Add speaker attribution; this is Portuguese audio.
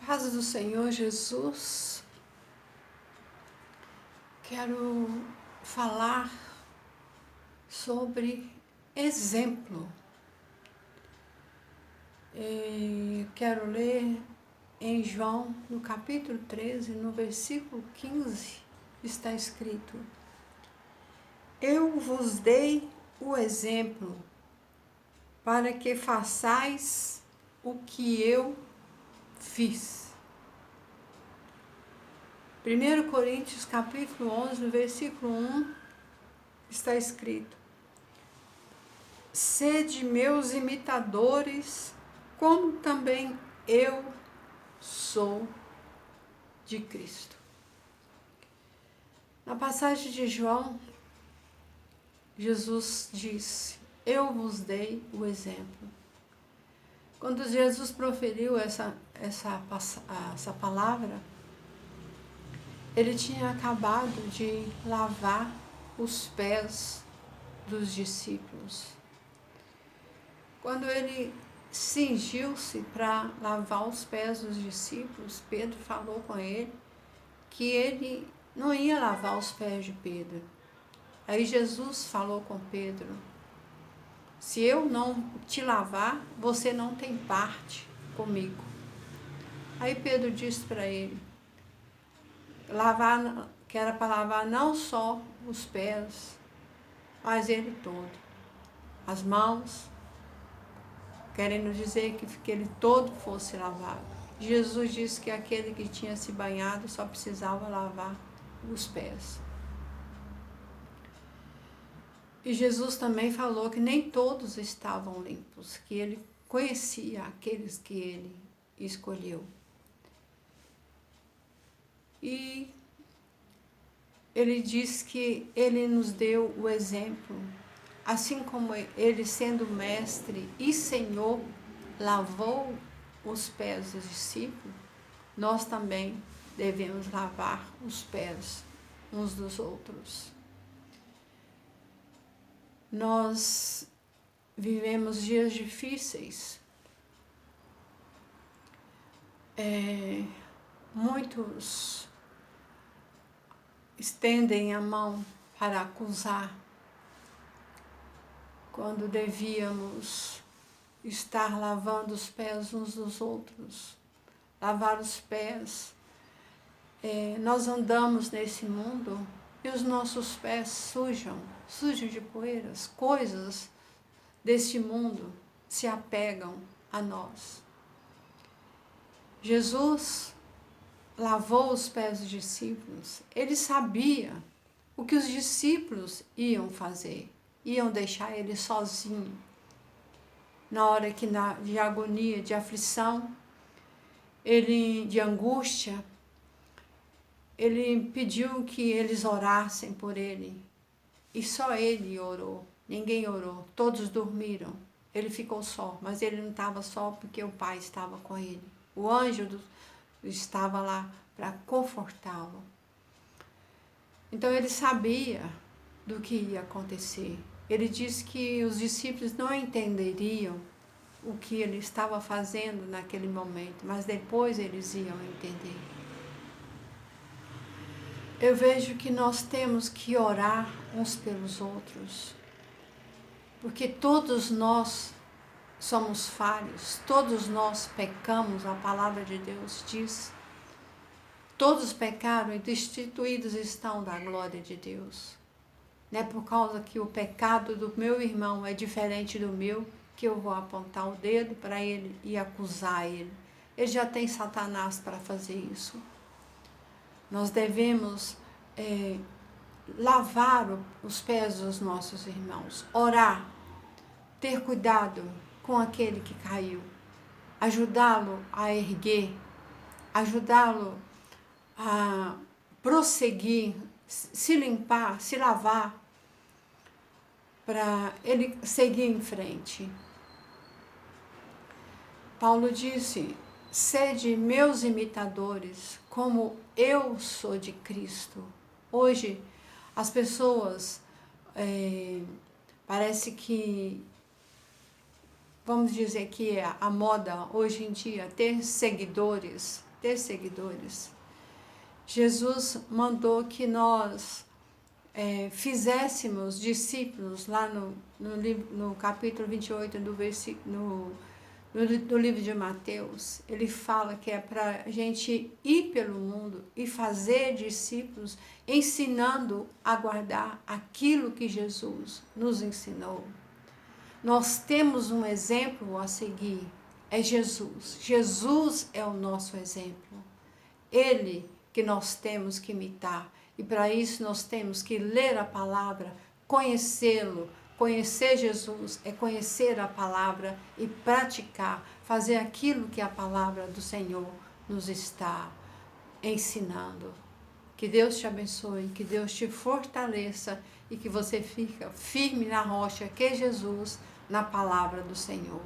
Speaker 1: Paz do Senhor Jesus, quero falar sobre exemplo. Quero ler em João, no capítulo 13, no versículo 15, está escrito: Eu vos dei o exemplo para que façais o que eu fiz. 1 Coríntios capítulo 11, no versículo 1, está escrito: Sede meus imitadores, como também eu sou de Cristo. Na passagem de João, Jesus disse: Eu vos dei o exemplo. Quando Jesus proferiu essa palavra, ele tinha acabado de lavar os pés dos discípulos. Quando ele cingiu-se para lavar os pés dos discípulos, Pedro falou com ele que ele não ia lavar os pés de Pedro. Aí Jesus falou com Pedro: se eu não te lavar, você não tem parte comigo. Aí Pedro disse para ele, que era para lavar não só os pés, mas ele todo, as mãos, querendo dizer que ele todo fosse lavado. Jesus disse que aquele que tinha se banhado só precisava lavar os pés. E Jesus também falou que nem todos estavam limpos, que ele conhecia aqueles que ele escolheu. E ele diz que ele nos deu o exemplo, assim como ele, sendo mestre e Senhor, lavou os pés dos discípulos, nós também devemos lavar os pés uns dos outros. Nós vivemos dias difíceis. Muitos estendem a mão para acusar, quando devíamos estar lavando os pés uns dos outros. Lavar os pés. Nós andamos nesse mundo e os nossos pés sujam de poeiras. Coisas deste mundo se apegam a nós. Jesus lavou os pés dos discípulos. Ele sabia o que os discípulos iam fazer. Iam deixar ele sozinho. Na hora que de agonia, de aflição, de angústia, ele pediu que eles orassem por ele. E só ele orou. Ninguém orou. Todos dormiram. Ele ficou só, mas ele não estava só porque o Pai estava com ele. O anjo estava lá para confortá-lo. Então ele sabia do que ia acontecer. Ele disse que os discípulos não entenderiam o que ele estava fazendo naquele momento, mas depois eles iam entender. Eu vejo que nós temos que orar uns pelos outros, porque todos nós somos falhos, todos nós pecamos, a palavra de Deus diz. Todos pecaram e destituídos estão da glória de Deus. Não é por causa que o pecado do meu irmão é diferente do meu, que eu vou apontar o dedo para ele e acusar ele. Ele já tem Satanás para fazer isso. Nós devemos lavar os pés dos nossos irmãos, orar, ter cuidado com aquele que caiu, ajudá-lo a erguer, ajudá-lo a prosseguir, se limpar, se lavar, para ele seguir em frente. Paulo disse: sede meus imitadores, como eu sou de Cristo. Hoje, as pessoas, parece que, vamos dizer que a moda hoje em dia, ter seguidores, ter seguidores. Jesus mandou que nós fizéssemos discípulos, lá no capítulo 28 do livro de Mateus. Ele fala que é para a gente ir pelo mundo e fazer discípulos, ensinando a guardar aquilo que Jesus nos ensinou. Nós temos um exemplo a seguir, é Jesus. Jesus é o nosso exemplo. Ele que nós temos que imitar. E para isso nós temos que ler a palavra, conhecê-lo. Conhecer Jesus é conhecer a palavra e praticar, fazer aquilo que a palavra do Senhor nos está ensinando. Que Deus te abençoe, que Deus te fortaleça e que você fique firme na rocha que é Jesus, na palavra do Senhor.